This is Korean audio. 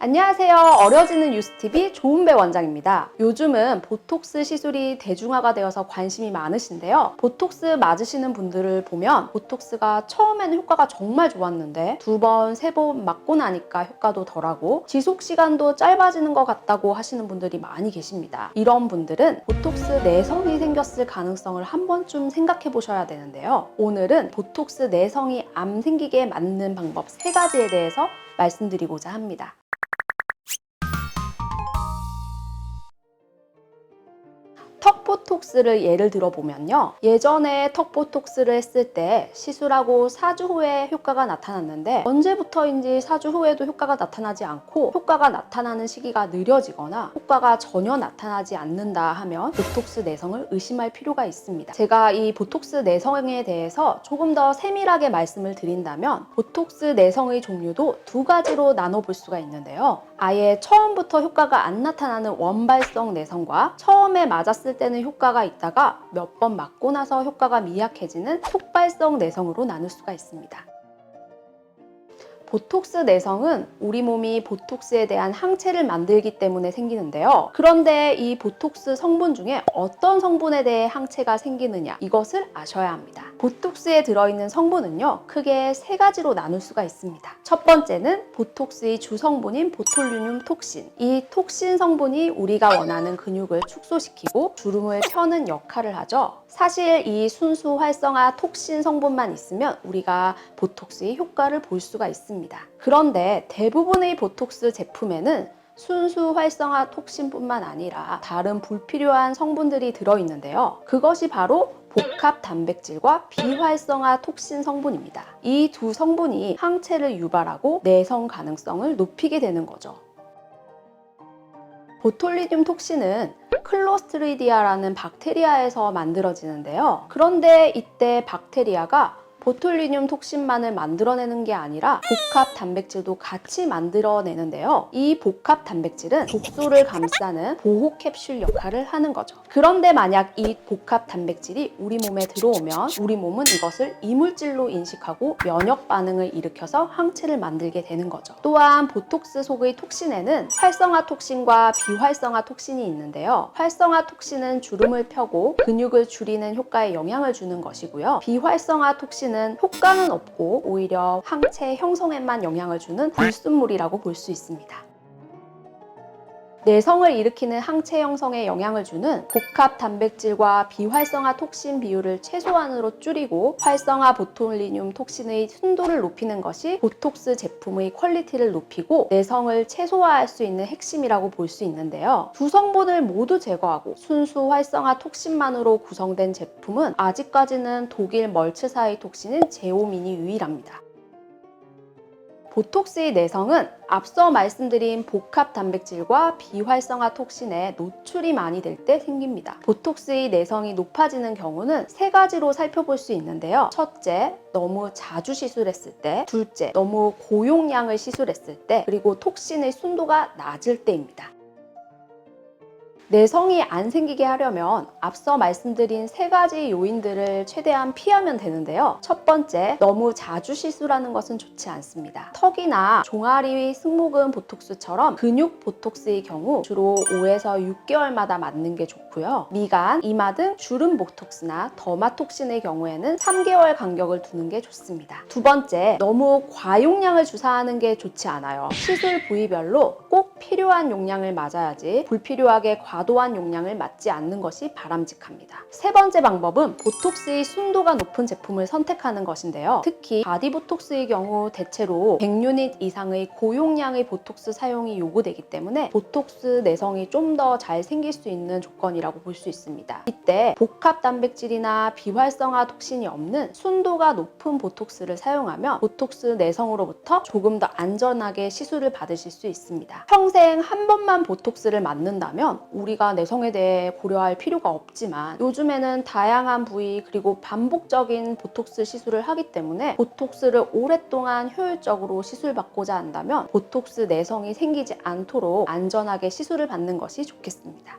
안녕하세요. 어려지는 뉴스TV 조은배 원장입니다. 요즘은 보톡스 시술이 대중화가 되어서 관심이 많으신데요. 보톡스 맞으시는 분들을 보면 보톡스가 처음에는 효과가 정말 좋았는데 두 번, 세 번 맞고 나니까 효과도 덜하고 지속 시간도 짧아지는 것 같다고 하시는 분들이 많이 계십니다. 이런 분들은 보톡스 내성이 생겼을 가능성을 한 번쯤 생각해 보셔야 되는데요. 오늘은 보톡스 내성이 안 생기게 막는 방법 3가지에 대해서 말씀드리고자 합니다. 턱 보톡스를 예를 들어보면요. 예전에 턱 보톡스를 했을 때 시술하고 4주 후에 효과가 나타났는데 언제부터인지 4주 후에도 효과가 나타나지 않고 효과가 나타나는 시기가 느려지거나 효과가 전혀 나타나지 않는다 하면 보톡스 내성을 의심할 필요가 있습니다. 제가 이 보톡스 내성에 대해서 조금 더 세밀하게 말씀을 드린다면 보톡스 내성의 종류도 2가지로 나눠볼 수가 있는데요. 아예 처음부터 효과가 안 나타나는 원발성 내성과 처음에 맞았을 때는 효과가 있다가 몇 번 맞고 나서 효과가 미약해지는 속발성 내성으로 나눌 수가 있습니다. 보톡스 내성은 우리 몸이 보톡스에 대한 항체를 만들기 때문에 생기는데요. 그런데 이 보톡스 성분 중에 어떤 성분에 대해 항체가 생기느냐, 이것을 아셔야 합니다. 보톡스에 들어있는 성분은요, 크게 3가지로 나눌 수가 있습니다. 첫 번째는 보톡스의 주성분인 보톨리눔 톡신. 이 톡신 성분이 우리가 원하는 근육을 축소시키고 주름을 펴는 역할을 하죠. 사실 이 순수 활성화 톡신 성분만 있으면 우리가 보톡스의 효과를 볼 수가 있습니다. 그런데 대부분의 보톡스 제품에는 순수 활성화 톡신뿐만 아니라 다른 불필요한 성분들이 들어있는데요. 그것이 바로 복합 단백질과 비활성화 톡신 성분입니다. 이 두 성분이 항체를 유발하고 내성 가능성을 높이게 되는 거죠. 보톨리듐 톡신은 클로스트리디아라는 박테리아에서 만들어지는데요. 그런데 이때 박테리아가 보톨리듐 톡신만을 만들어내는 게 아니라 복합 단백질도 같이 만들어내는데요. 이 복합 단백질은 독소를 감싸는 보호 캡슐 역할을 하는 거죠. 그런데 만약 이 복합 단백질이 우리 몸에 들어오면 우리 몸은 이것을 이물질로 인식하고 면역 반응을 일으켜서 항체를 만들게 되는 거죠. 또한 보톡스 속의 톡신에는 활성화 톡신과 비활성화 톡신이 있는데요. 활성화 톡신은 주름을 펴고 근육을 줄이는 효과에 영향을 주는 것이고요. 비활성화 톡신은 효과는 없고 오히려 항체 형성에만 영향을 주는 불순물이라고 볼 수 있습니다. 내성을 일으키는 항체 형성에 영향을 주는 복합 단백질과 비활성화 톡신 비율을 최소한으로 줄이고 활성화 보톨리듐 톡신의 순도를 높이는 것이 보톡스 제품의 퀄리티를 높이고 내성을 최소화할 수 있는 핵심이라고 볼 수 있는데요. 두 성분을 모두 제거하고 순수 활성화 톡신만으로 구성된 제품은 아직까지는 독일 멀츠사의 톡신인 제오민이 유일합니다. 보톡스의 내성은 앞서 말씀드린 복합 단백질과 비활성화 톡신에 노출이 많이 될 때 생깁니다. 보톡스의 내성이 높아지는 경우는 3가지로 살펴볼 수 있는데요. 첫째, 너무 자주 시술했을 때. 둘째, 너무 고용량을 시술했을 때. 그리고 톡신의 순도가 낮을 때입니다. 내성이 안 생기게 하려면 앞서 말씀드린 3가지 요인들을 최대한 피하면 되는데요. 첫 번째, 너무 자주 시술하는 것은 좋지 않습니다. 턱이나 종아리, 승모근 보톡스처럼 근육 보톡스의 경우 주로 5에서 6개월마다 맞는 게 좋고요. 미간, 이마 등 주름 보톡스나 더마톡신의 경우에는 3개월 간격을 두는 게 좋습니다. 두 번째, 너무 과용량을 주사하는 게 좋지 않아요. 시술 부위별로 꼭 필요한 용량을 맞아야지 불필요하게 과도한 용량을 맞지 않는 것이 바람직합니다. 3번째 방법은 보톡스의 순도가 높은 제품을 선택하는 것인데요. 특히 바디보톡스의 경우 대체로 100유닛 이상의 고용량의 보톡스 사용이 요구되기 때문에 보톡스 내성이 좀 더 잘 생길 수 있는 조건이라고 볼 수 있습니다. 이때 복합 단백질이나 비활성화 톡신이 없는 순도가 높은 보톡스를 사용하면 보톡스 내성으로부터 조금 더 안전하게 시술을 받으실 수 있습니다. 평생 한 번만 보톡스를 맞는다면 우리가 내성에 대해 고려할 필요가 없지만 요즘에는 다양한 부위 그리고 반복적인 보톡스 시술을 하기 때문에 보톡스를 오랫동안 효율적으로 시술받고자 한다면 보톡스 내성이 생기지 않도록 안전하게 시술을 받는 것이 좋겠습니다.